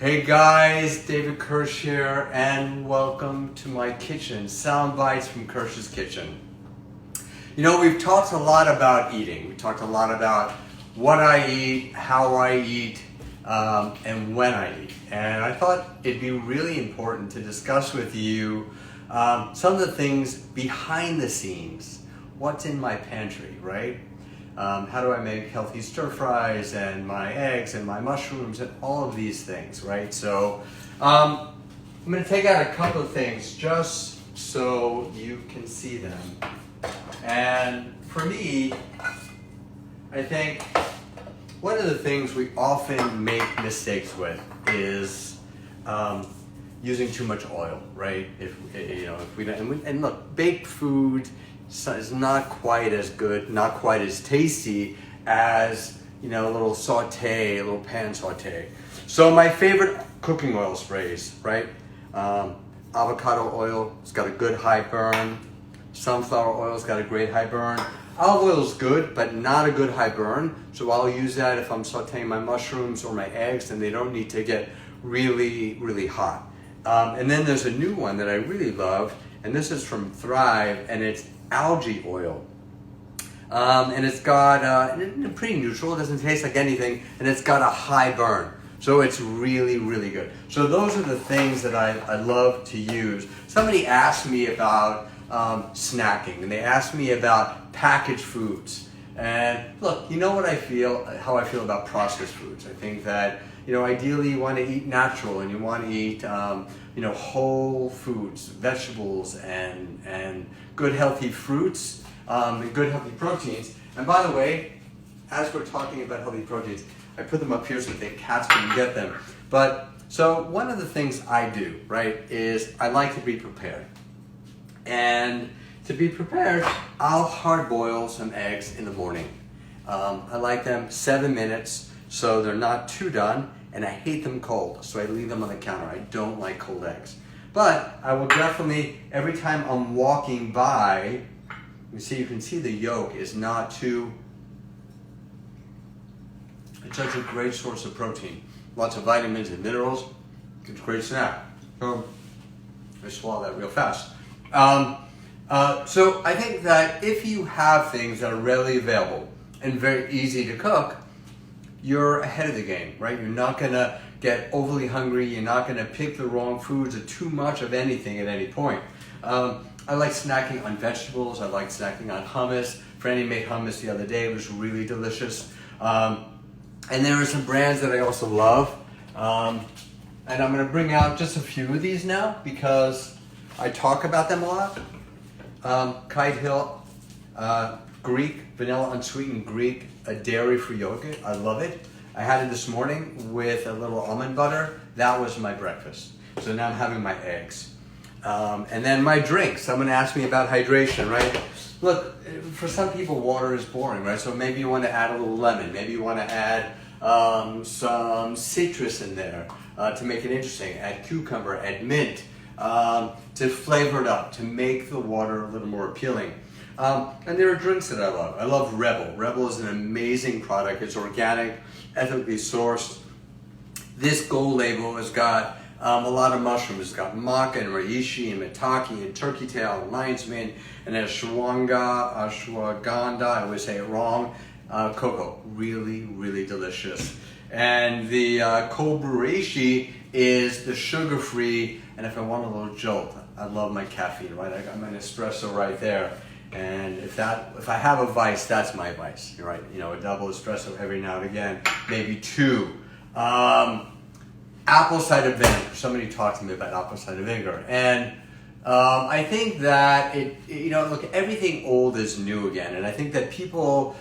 Hey guys, David Kirsch here, and welcome to my kitchen, Sound Bites from Kirsch's Kitchen. You know, we've talked a lot about eating. We talked a lot about what I eat, how I eat, and when I eat. And I thought it'd be really important to discuss with you some of the things behind the scenes. What's in my pantry, right? How do I make healthy stir fries and my eggs and my mushrooms and all of these things, right? So I'm going to take out a couple of things just so you can see them. And for me, I think one of the things we often make mistakes with is using too much oil, right? If we don't, and look, baked food is not quite as good, not quite as tasty as, a little saute, a little pan saute. So my favorite cooking oil sprays, right? Avocado oil, it's got a good high burn. Sunflower oil's got a great high burn. Olive oil is good, but not a good high burn. So I'll use that if I'm sauteing my mushrooms or my eggs, and they don't need to get really, really hot. And then there's a new one that I really love, and this is from Thrive, and it's algae oil. And it's got, pretty neutral, it doesn't taste like anything, and it's got a high burn. So it's really, really good. So those are the things that I love to use. Somebody asked me about snacking, and they asked me about packaged foods. And look, you know what how I feel about processed foods. I think that, ideally you want to eat natural, and you want to eat, whole foods, vegetables, and good healthy fruits, and good healthy proteins. And by the way, as we're talking about healthy proteins, I put them up here so that cats can get them. But so one of the things I do, right, is I like to be prepared. And to be prepared, I'll hard boil some eggs in the morning. I like them 7 minutes, so they're not too done, and I hate them cold, so I leave them on the counter. I don't like cold eggs. But I will definitely, every time I'm walking by, you can see the yolk is not too, it's such a great source of protein. Lots of vitamins and minerals. It's a great snack. So I swallow that real fast. So I think that if you have things that are readily available and very easy to cook, you're ahead of the game, right? You're not gonna get overly hungry. You're not gonna pick the wrong foods or too much of anything at any point. I like snacking on vegetables. I like snacking on hummus. Franny made hummus the other day. It was really delicious. And there are some brands that I also love. And I'm gonna bring out just a few of these now because I talk about them a lot. Kite Hill, Greek, vanilla unsweetened Greek, a dairy-free yogurt. I love it. I had it this morning with a little almond butter. That was my breakfast. So now I'm having my eggs. And then my drinks. Someone asked me about hydration, right? Look, for some people, water is boring, right? So maybe you want to add a little lemon. Maybe you want to add some citrus in there to make it interesting. Add cucumber, add mint. To flavor it up, to make the water a little more appealing. And there are drinks that I love. I love Rebel. Rebel is an amazing product. It's organic, ethically sourced. This gold label has got a lot of mushrooms. It's got maca and reishi and maitake and turkey tail and lion's mane and ashwagandha, I always say it wrong, cocoa. Really, really delicious. And the cold brew reishi is the sugar-free, and if I want a little jolt, I love my caffeine, right? I got my espresso right there. And if I have a vice, that's my vice. You're right. A double espresso every now and again, maybe two. Apple cider vinegar. Somebody talked to me about apple cider vinegar, and I think that look, everything old is new again, and I think that people.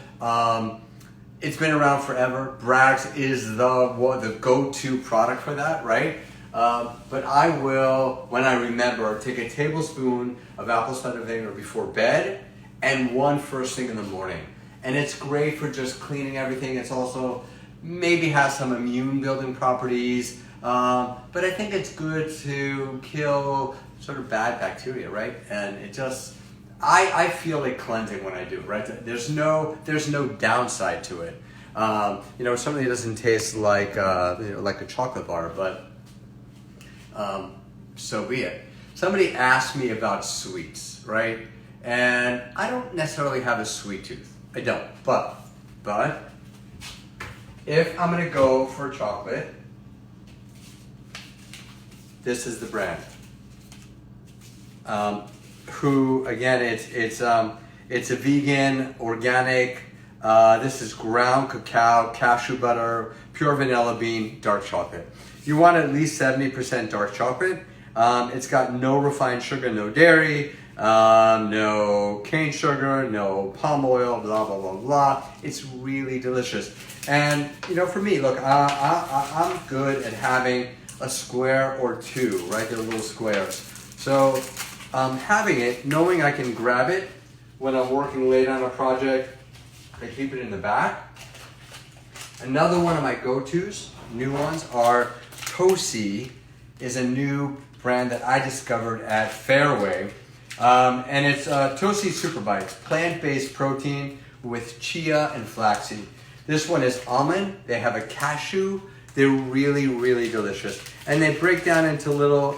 It's been around forever. Bragg's is the go-to product for that, right? But I will, when I remember, take a tablespoon of apple cider vinegar before bed and one first thing in the morning. And it's great for just cleaning everything. It's also maybe has some immune building properties. But I think it's good to kill sort of bad bacteria, right? And it just, I feel like cleansing when I do, right? There's no downside to it. You know, something that doesn't taste like like a chocolate bar, but so be it. Somebody asked me about sweets, right? And I don't necessarily have a sweet tooth. I don't. But if I'm gonna go for chocolate, this is the brand. Who again? It's a vegan, organic. This is ground cacao, cashew butter, pure vanilla bean, dark chocolate. You want at least 70% dark chocolate. It's got no refined sugar, no dairy, no cane sugar, no palm oil, blah, blah, blah, blah. It's really delicious. And, you know, for me, look, I'm good at having a square or two, right? They're little squares. So having it, knowing I can grab it when I'm working late on a project, I keep it in the back. Another one of my go-tos, new ones, are Tosi, is a new brand that I discovered at Fairway. And it's Tosi Super Bites, plant-based protein with chia and flaxseed. This one is almond. They have a cashew. They're really, really delicious, and they break down into little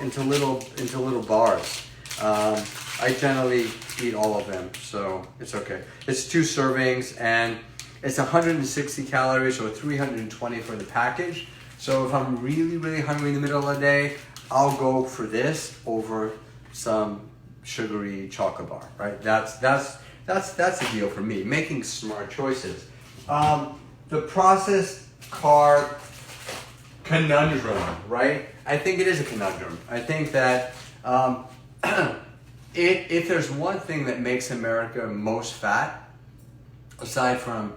bars. I generally eat all of them, so it's okay. It's 2 servings, and it's 160 calories or 320 for the package. So if I'm really, really hungry in the middle of the day, I'll go for this over some sugary chocolate bar, right? That's the deal for me, making smart choices. The processed carb conundrum, right? I think it is a conundrum. I think that if there's one thing that makes America most fat, aside from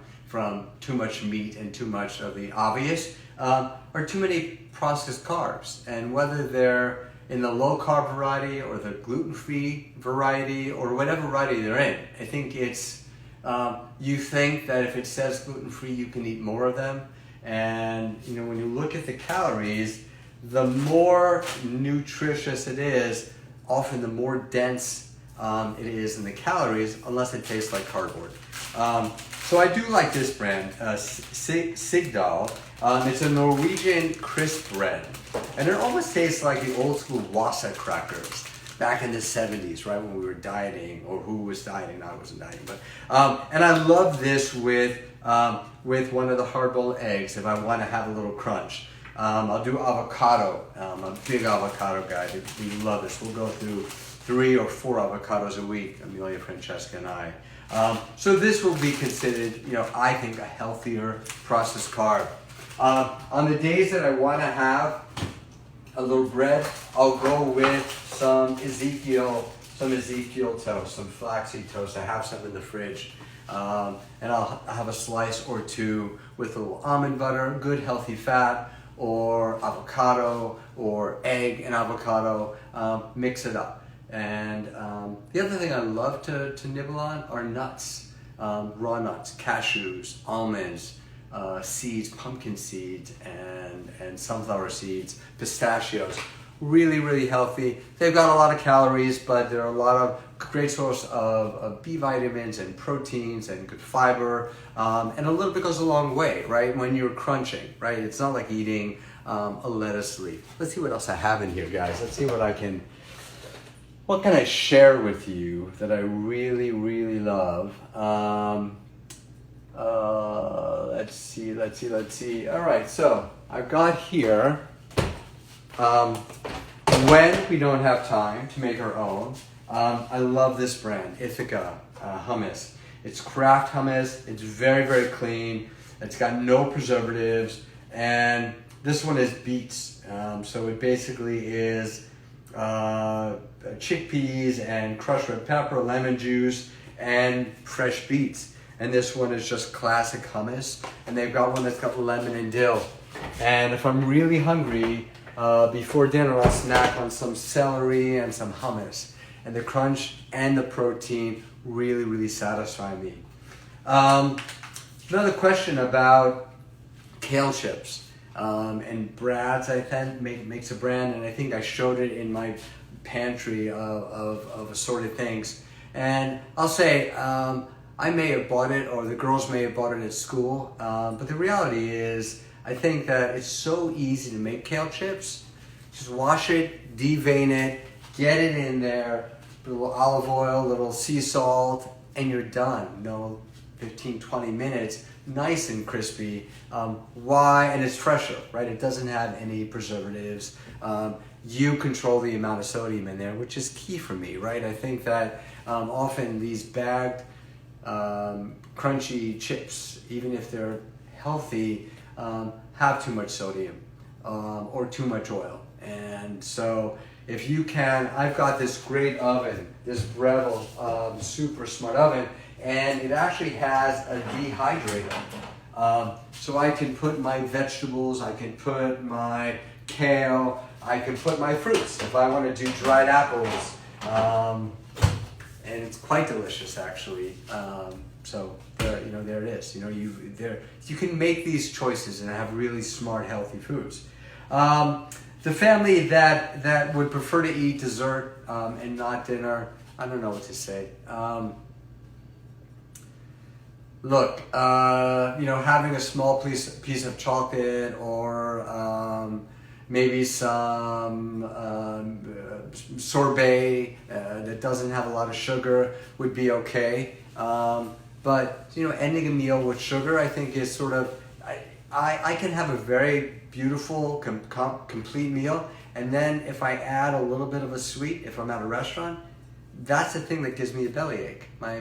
too much meat and too much of the obvious, are too many processed carbs. And whether they're in the low carb variety or the gluten-free variety or whatever variety they're in, I think it's, you think that if it says gluten-free, you can eat more of them. And you know, when you look at the calories, the more nutritious it is, often the more dense it is in the calories, unless it tastes like cardboard. So I do like this brand, Sigdal. It's a Norwegian crisp bread, and it almost tastes like the old school Wasa crackers back in the 70s, right, when we were dieting, or who was dieting. No, I wasn't dieting, but and I love this with one of the hard-boiled eggs if I want to have a little crunch. I'll do avocado. I'm a big avocado guy. We love this. We'll go through 3 or 4 avocados a week, Amelia, Francesca, and I. So this will be considered, you know, I think a healthier processed carb. On the days that I want to have a little bread, I'll go with some Ezekiel toast, some flaxseed toast. I have some in the fridge. And I'll have a slice or 2 with a little almond butter, good healthy fat, or avocado, or egg and avocado. Mix it up. And the other thing I love to nibble on are nuts, raw nuts, cashews, almonds, seeds, pumpkin seeds, and sunflower seeds, pistachios. Really, really healthy. They've got a lot of calories, but they're a lot of great source of B vitamins and proteins and good fiber. And a little bit goes a long way, right? When you're crunching, right? It's not like eating a lettuce leaf. Let's see what else I have in here, guys. Let's see what can I share with you that I really, really love? Let's see. All right, so I've got here, when we don't have time to make our own, I love this brand, Ithaca hummus. It's Kraft hummus. It's very, very clean. It's got no preservatives, and this one is beets. So it basically is chickpeas and crushed red pepper, lemon juice, and fresh beets. And this one is just classic hummus. And they've got one that's got lemon and dill. And if I'm really hungry, before dinner, I'll snack on some celery and some hummus. And the crunch and the protein really, really satisfy me. Another question about kale chips. And Brad's, I think, makes a brand, and I think I showed it in my pantry of assorted things. And I'll say, I may have bought it, or the girls may have bought it at school, but the reality is, I think that it's so easy to make kale chips. Just wash it, devein it, get it in there, a little olive oil, a little sea salt, and you're done. 15, 20 minutes, nice and crispy. Why? And it's fresher, right? It doesn't have any preservatives. You control the amount of sodium in there, which is key for me, right? I think that often these bagged crunchy chips, even if they're healthy, have too much sodium or too much oil. And so if you can, I've got this great oven, this Breville super smart oven, and it actually has a dehydrator. So I can put my vegetables, I can put my kale, I can put my fruits if I want to do dried apples. And it's quite delicious, actually. So there, there it is. You can make these choices and have really smart, healthy foods. The family that would prefer to eat dessert and not dinner, I don't know what to say. Look, having a small piece of chocolate or maybe some sorbet that doesn't have a lot of sugar would be okay. But ending a meal with sugar, I think, is sort of, I can have a very beautiful, complete meal, and then if I add a little bit of a sweet, if I'm at a restaurant, that's the thing that gives me a bellyache. I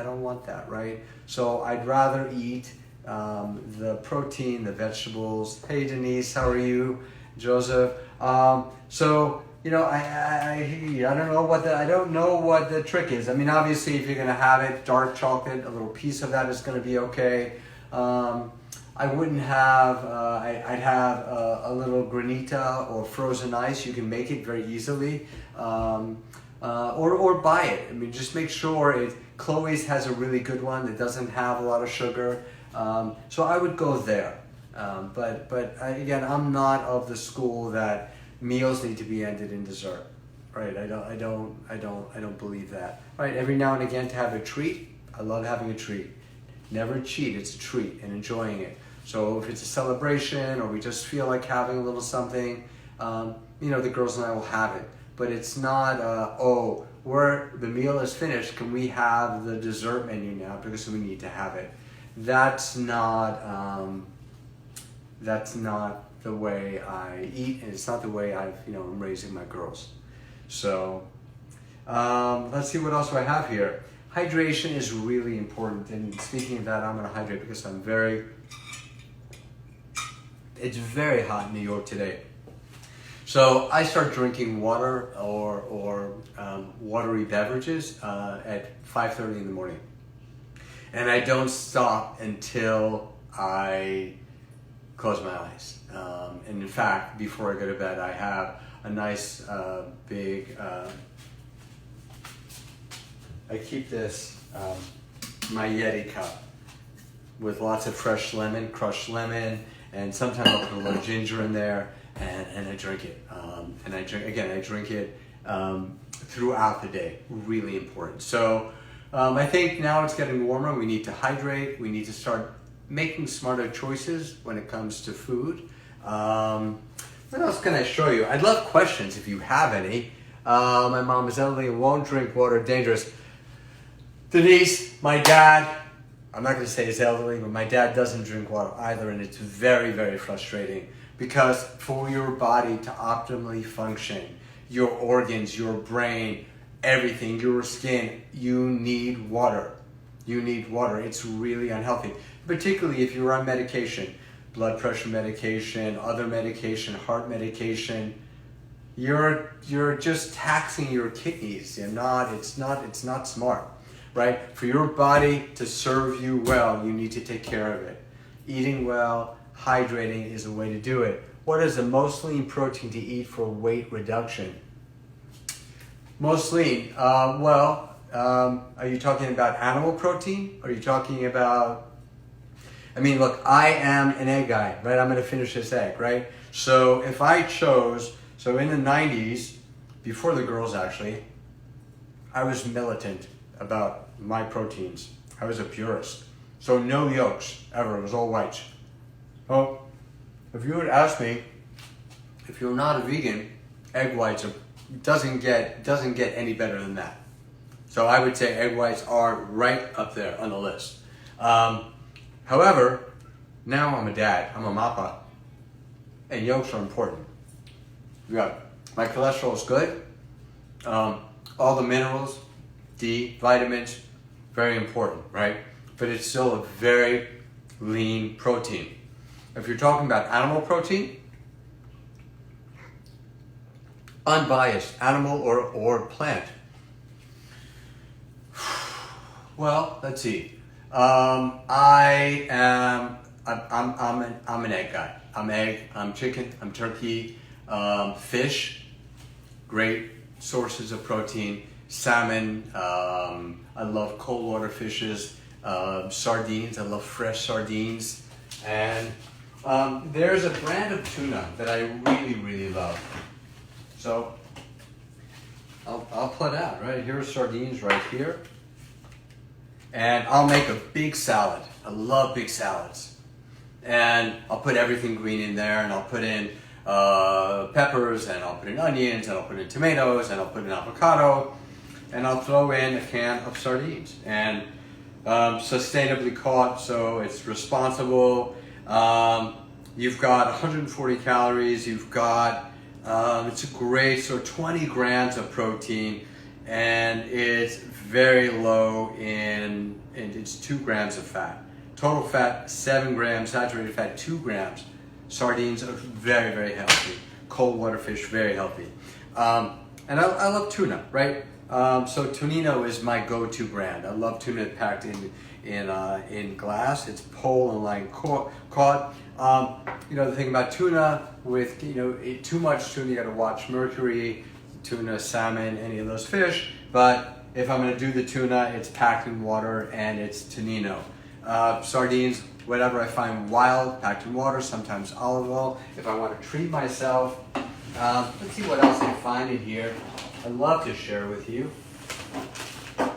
don't want that, right? So I'd rather eat the protein, the vegetables. Hey Denise, how are you? Joseph. So I don't know what the trick is. I mean, obviously, if you're gonna have it, dark chocolate, a little piece of that is gonna be okay. I wouldn't have. I'd have a little granita or frozen ice. You can make it very easily, or buy it. I mean, just make sure Chloe's has a really good one that doesn't have a lot of sugar. So I would go there. But again, I'm not of the school that meals need to be ended in dessert, right? I don't believe that. Right? Every now and again to have a treat. I love having a treat. Never cheat. It's a treat and enjoying it. So if it's a celebration or we just feel like having a little something, the girls and I will have it. But it's not the meal is finished. Can we have the dessert menu now because we need to have it? That's not the way I eat, and it's not the way I'm raising my girls. So let's see what else do I have here. Hydration is really important, and speaking of that, I'm going to hydrate because it's very hot in New York today. So I start drinking water or watery beverages at 5:30 in the morning, and I don't stop until I close my eyes. And in fact, before I go to bed, I have a nice big. I keep this my Yeti cup with lots of fresh lemon, crushed lemon, and sometimes I'll put a little ginger in there, and I drink it. And I drink it throughout the day. Really important. So I think now it's getting warmer. We need to hydrate. We need to start making smarter choices when it comes to food. What else can I show you? I'd love questions if you have any. My mom is elderly and won't drink water. Dangerous. Denise, my dad, I'm not going to say he's elderly, but my dad doesn't drink water either, and it's very, very frustrating because for your body to optimally function, your organs, your brain, everything, your skin, you need water. You need water. It's really unhealthy, particularly if you're on medication, blood pressure medication, other medication, heart medication. You're just taxing your kidneys. It's not smart. Right? For your body to serve you well, you need to take care of it. Eating well, hydrating is a way to do it. What is the most lean protein to eat for weight reduction? Most lean, are you talking about animal protein? Are you talking about, look, I am an egg guy, right? I'm gonna finish this egg, right? So if I chose, in the 90s, before the girls actually, I was militant about my proteins. I was a purist. So no yolks, ever. It was all whites. Oh, if you would ask me, if you're not a vegan, egg whites doesn't get any better than that. So I would say egg whites are right up there on the list. However, now I'm a dad, I'm a mappa, and yolks are important. My cholesterol is good. All the minerals, D, vitamins, very important, right? But it's still a very lean protein. If you're talking about animal protein, unbiased, animal or plant. Well, let's see. I'm an egg guy. I'm egg, I'm chicken, I'm turkey, fish, great sources of protein, salmon, I love cold water fishes, sardines, I love fresh sardines, and there's a brand of tuna that I really, really love. So I'll put out, right? Here's sardines right here. And I'll make a big salad. I love big salads. And I'll put everything green in there, and I'll put in peppers, and I'll put in onions, and I'll put in tomatoes, and I'll put in avocado, and I'll throw in a can of sardines. And sustainably caught, so it's responsible. You've got 140 calories, you've got, it's a great, so 20 grams of protein, and it's very low in it's 2 grams of fat. Total fat, 7 grams, saturated fat, 2 grams. Sardines are very, very healthy. Cold water fish, very healthy. And I love tuna, right? So Tonino is my go-to brand. I love tuna packed in glass. It's pole and line caught. The thing about tuna, with too much tuna, you got to watch mercury, tuna, salmon, any of those fish. But if I'm going to do the tuna, it's packed in water and it's Tonino. Sardines, whatever I find wild, packed in water, sometimes olive oil. If I want to treat myself, let's see what else I find in here. I'd love to share with you.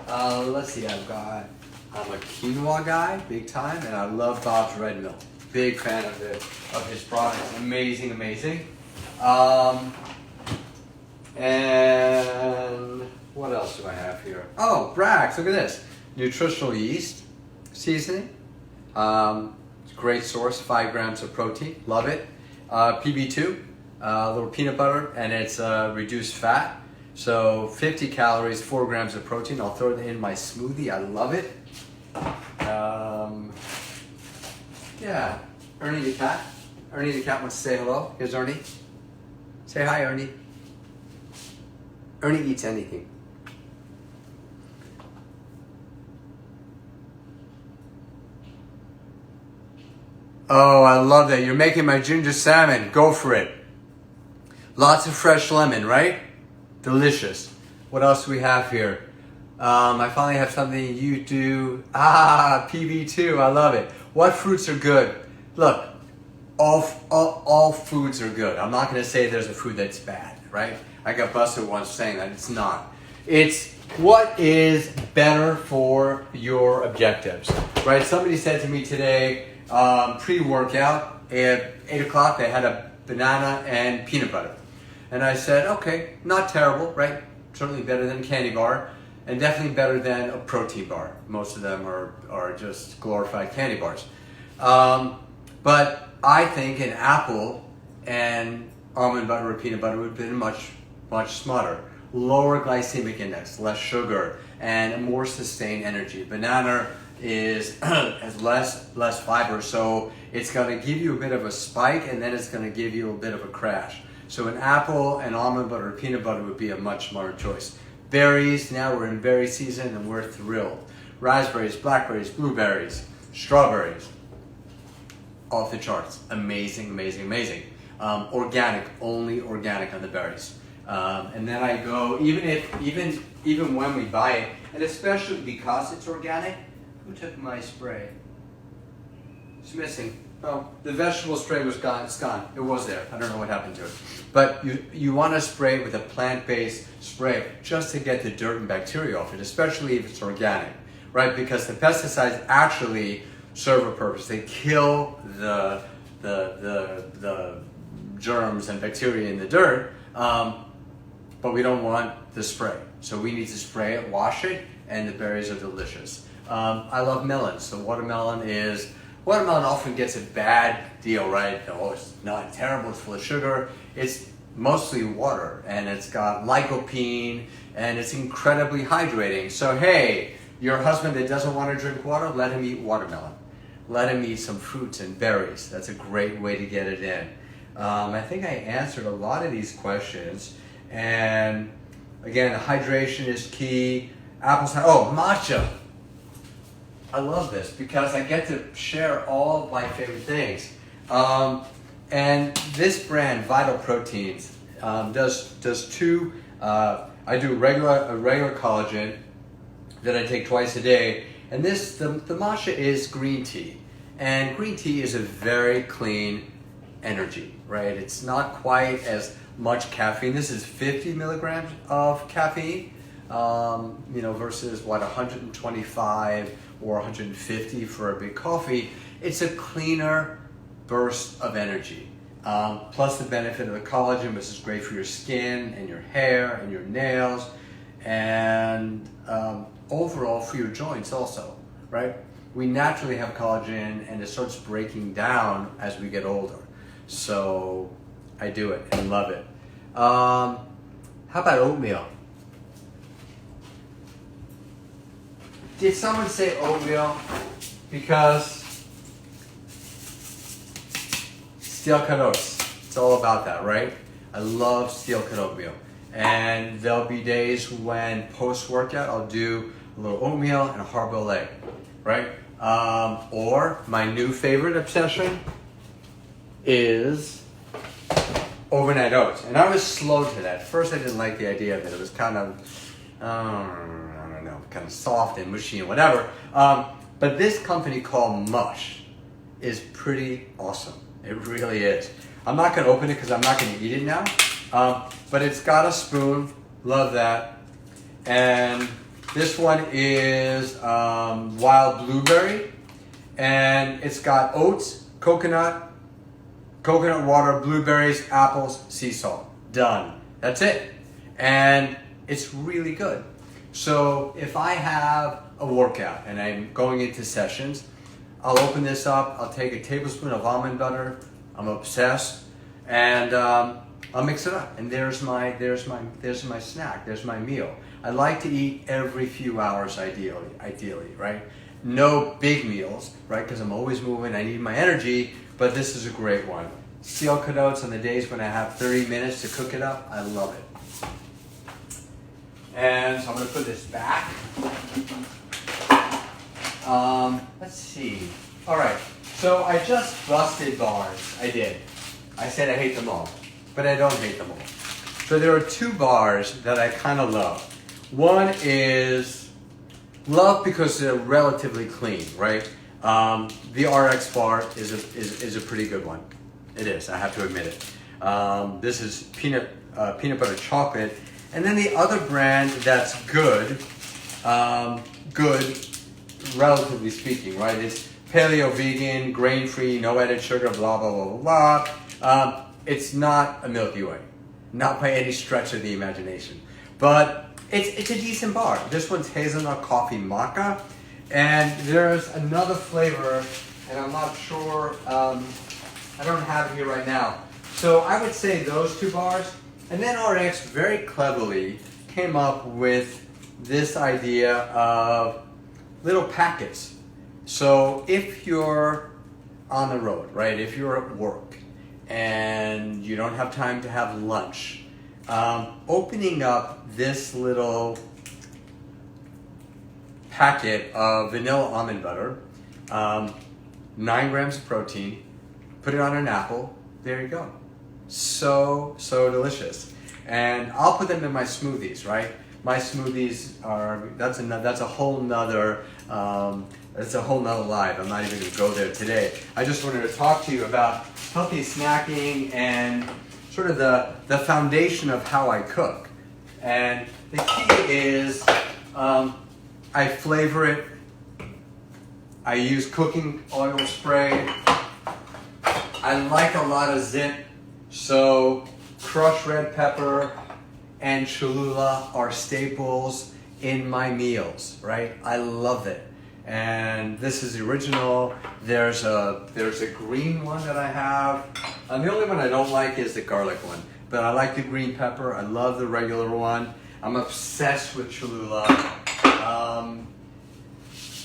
Let's see, I'm a quinoa guy, big time, and I love Bob's Red Mill. Big fan of his products. Amazing, amazing. And what else do I have here? Oh, Bragg's, look at this. Nutritional yeast seasoning. It's a great source, 5 grams of protein, love it. PB2, a little peanut butter, and it's reduced fat. So 50 calories, 4 grams of protein. I'll throw it in my smoothie, I love it. Yeah, Ernie the cat. Ernie the cat wants to say hello. Here's Ernie. Say hi, Ernie. Ernie eats anything. Oh, I love that. You're making my ginger salmon. Go for it. Lots of fresh lemon, right? Delicious. What else do we have here? I finally have something you do. PB2. I love it. What fruits are good? Look, all foods are good. I'm not going to say there's a food that's bad, right? I got busted once saying that. It's not. It's what is better for your objectives, right? Somebody said to me today, pre-workout at 8 o'clock, they had a banana and peanut butter. And I said, okay, not terrible, right? Certainly better than a candy bar, and definitely better than a protein bar. Most of them are just glorified candy bars. But I think an apple and almond butter or peanut butter would have been much smarter. Lower glycemic index, less sugar, and more sustained energy. Banana has less fiber, so it's going to give you a bit of a spike, and then it's going to give you a bit of a crash. So an apple and almond butter or peanut butter would be a much smarter choice. Berries, now we're in berry season and we're thrilled. Raspberries, blackberries, blueberries, strawberries, off the charts. Amazing, amazing, amazing. Organic, only organic on the berries. And then I go, even when we buy it, and especially because it's organic. Who took my spray? It's missing. Oh, the vegetable spray was gone. It's gone. It was there. I don't know what happened to it. But you want to spray with a plant-based spray just to get the dirt and bacteria off it, especially if it's organic. right? Because the pesticides actually serve a purpose. They kill the germs and bacteria in the dirt, but we don't want the spray. So we need to spray it, wash it, and the berries are delicious. I love melons. So watermelon often gets a bad deal, right? Oh, it's not terrible, it's full of sugar. It's mostly water, and it's got lycopene, and it's incredibly hydrating. So hey, your husband that doesn't want to drink water, let him eat watermelon. Let him eat some fruits and berries. That's a great way to get it in. I think I answered a lot of these questions. And again, hydration is key. Apple cider, matcha. I love this because I get to share all of my favorite things. And this brand, Vital Proteins, does two. I do a regular collagen that I take twice a day, and the matcha is green tea, and green tea is a very clean energy, right? It's not quite as much caffeine. This is 50 milligrams of caffeine, versus 125 or 150 for a big coffee. It's a cleaner burst of energy. Plus the benefit of the collagen, which is great for your skin and your hair and your nails, and overall for your joints also, right? We naturally have collagen, and it starts breaking down as we get older. So I do it and love it. How about oatmeal? Did someone say oatmeal? Because steel-cut oats. It's all about that, right? I love steel-cut oatmeal. And there'll be days when post-workout I'll do a little oatmeal and a hard-boiled egg, right? Or my new favorite obsession is overnight oats. And I was slow to that. First I didn't like the idea of it. It was kind of, kind of soft and mushy and whatever. But this company called Mush is pretty awesome. It really is. I'm not going to open it because I'm not going to eat it now. But it's got a spoon. Love that. And this one is wild blueberry. And it's got oats, coconut water, blueberries, apples, sea salt. Done. That's it. And it's really good. So if I have a workout and I'm going into sessions, I'll open this up, I'll take a tablespoon of almond butter, I'm obsessed, and I'll mix it up. And there's my snack, there's my meal. I like to eat every few hours ideally, right? No big meals, right? Because I'm always moving, I need my energy, but this is a great one. Steel-cut oats on the days when I have 30 minutes to cook it up, I love it. And so I'm going to put this back. Let's see. All right. So I just busted bars. I did. I said I hate them all, but I don't hate them all. So there are two bars that I kind of love. One is love because they're relatively clean, right? The RX bar is a pretty good one. It is. I have to admit it. This is peanut butter chocolate. And then the other brand that's good, relatively speaking, right? It's paleo vegan, grain-free, no added sugar, blah, blah, blah, blah, blah. It's not a Milky Way. Not by any stretch of the imagination. But it's a decent bar. This one's hazelnut coffee maca. And there's another flavor, and I'm not sure, I don't have it here right now. So I would say those two bars. And then RX very cleverly came up with this idea of little packets. So if you're on the road, right, if you're at work and you don't have time to have lunch, opening up this little packet of vanilla almond butter, 9 grams of protein, put it on an apple, there you go. So delicious. And I'll put them in my smoothies, right? My smoothies are, that's a whole nother live. I'm not even going to go there today. I just wanted to talk to you about healthy snacking and sort of the foundation of how I cook. And the key is I flavor it I use cooking oil spray. I like a lot of zit, so crushed red pepper and Cholula are staples in my meals, right? I love it. And this is the original. There's a green one that I have. And the only one I don't like is the garlic one. But I like the green pepper. I love the regular one. I'm obsessed with Cholula.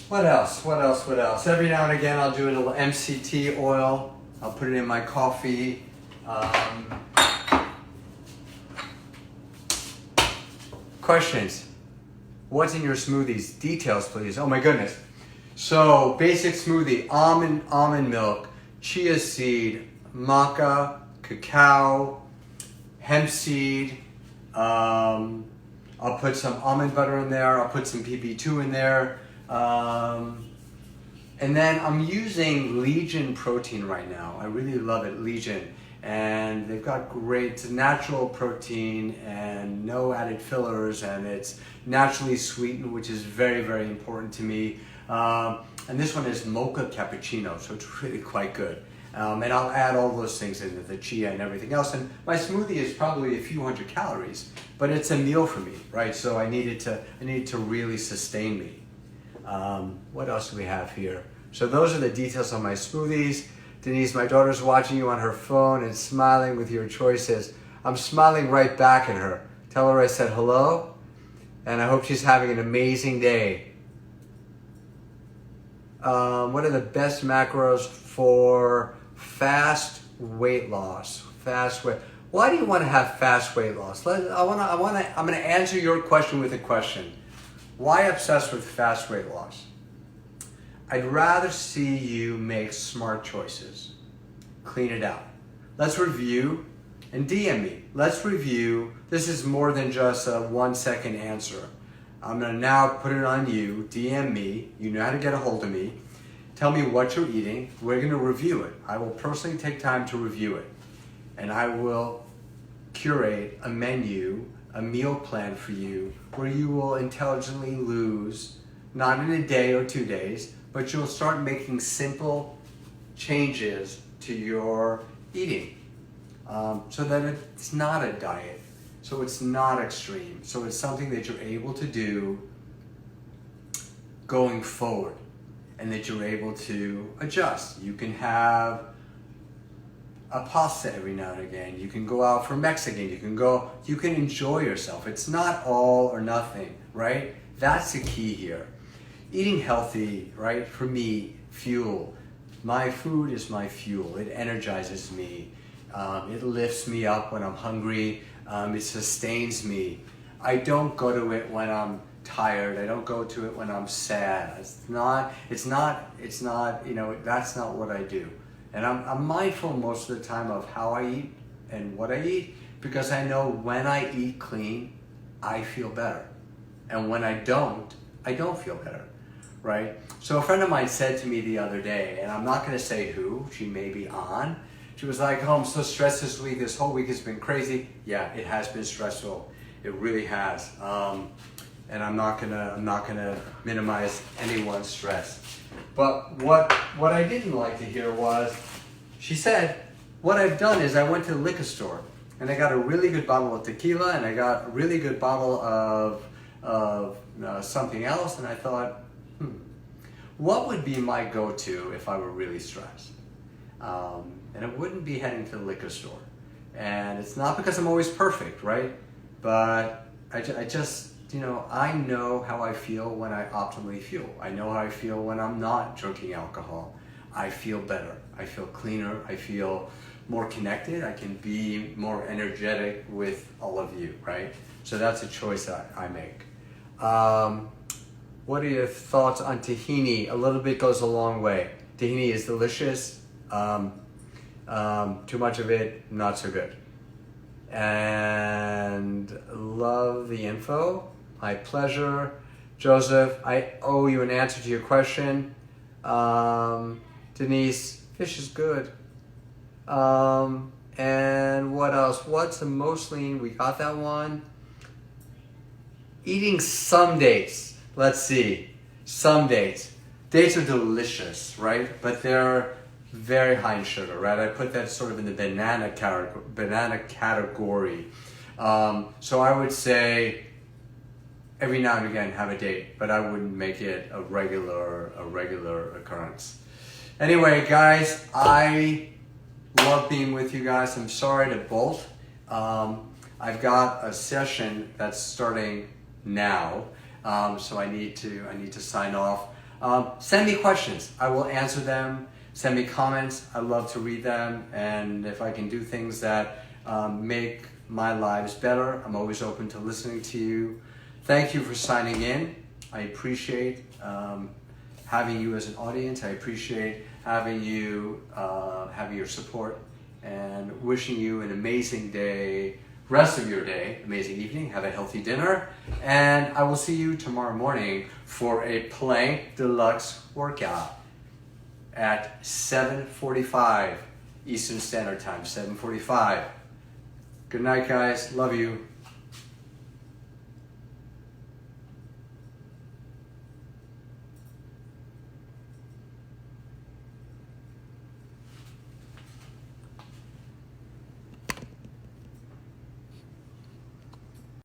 What else? Every now and again I'll do a little MCT oil. I'll put it in my coffee. Questions? What's in your smoothies? Details, please. Oh my goodness. So, basic smoothie, almond milk, chia seed, maca, cacao, hemp seed. I'll put some almond butter in there. I'll put some PP2 in there. And then I'm using Legion protein right now. I really love it, Legion. And they've got great, it's natural protein and no added fillers, and it's naturally sweetened, which is very, very important to me. And this one is mocha cappuccino, so it's really quite good. And I'll add all those things in, the chia and everything else. And my smoothie is probably a few hundred calories, but it's a meal for me, right? So I need it to really sustain me. What else do we have here? So those are the details on my smoothies. Denise, my daughter's watching you on her phone and smiling with your choices. I'm smiling right back at her. Tell her I said hello, and I hope she's having an amazing day. What are the best macros for fast weight loss? Why do you want to have fast weight loss? I'm going to answer your question with a question. Why obsessed with fast weight loss? I'd rather see you make smart choices. Clean it out. Let's review and DM me. Let's review. This is more than just a 1 second answer. I'm going to now put it on you. DM me. You know how to get a hold of me. Tell me what you're eating. We're going to review it. I will personally take time to review it. And I will curate a menu, a meal plan for you where you will intelligently lose, not in a day or 2 days, but you'll start making simple changes to your eating so that it's not a diet, so it's not extreme, so it's something that you're able to do going forward and that you're able to adjust. You can have a pasta every now and again. You can go out for Mexican. You can enjoy yourself. It's not all or nothing, right? That's the key here. Eating healthy, right? For me, fuel. My food is my fuel. It energizes me. It lifts me up when I'm hungry. It sustains me. I don't go to it when I'm tired. I don't go to it when I'm sad. It's not, you know, that's not what I do. And I'm mindful most of the time of how I eat and what I eat, because I know when I eat clean, I feel better. And when I don't feel better, right? So a friend of mine said to me the other day, and I'm not gonna say who, she may be on, she was like, oh, I'm so stressed this week, this whole week has been crazy. Yeah, it has been stressful. It really has. And I'm not gonna minimize anyone's stress. But what I didn't like to hear was, she said, what I've done is I went to the liquor store and I got a really good bottle of tequila and I got a really good bottle of something else, and I thought, what would be my go-to if I were really stressed? And it wouldn't be heading to the liquor store. And it's not because I'm always perfect, right? But I just, you know, I know how I feel when I optimally fuel. I know how I feel when I'm not drinking alcohol. I feel better. I feel cleaner. I feel more connected. I can be more energetic with all of you, right? So that's a choice I make. What are your thoughts on tahini? A little bit goes a long way. Tahini is delicious. Too much of it, not so good. And love the info. My pleasure. Joseph, I owe you an answer to your question. Denise, fish is good. And what else? What's the most lean? We got that one. Eating some dates. Let's see. Some dates. Dates are delicious, right? But they're very high in sugar, right? I put that sort of in the banana category. So I would say every now and again have a date, but I wouldn't make it a regular occurrence. Anyway, guys, I love being with you guys. I'm sorry to bolt. I've got a session that's starting now, so I need to sign off. Send me questions. I will answer them. Send me comments. I love to read them, and if I can do things that make my lives better, I'm always open to listening to you. Thank you for signing in. I appreciate having you as an audience. I appreciate having you, having your support, and wishing you an amazing day, rest of your day, amazing evening, have a healthy dinner, and I will see you tomorrow morning for a plank deluxe workout at 7:45 Eastern Standard Time, 7:45. Good night, guys. Love you.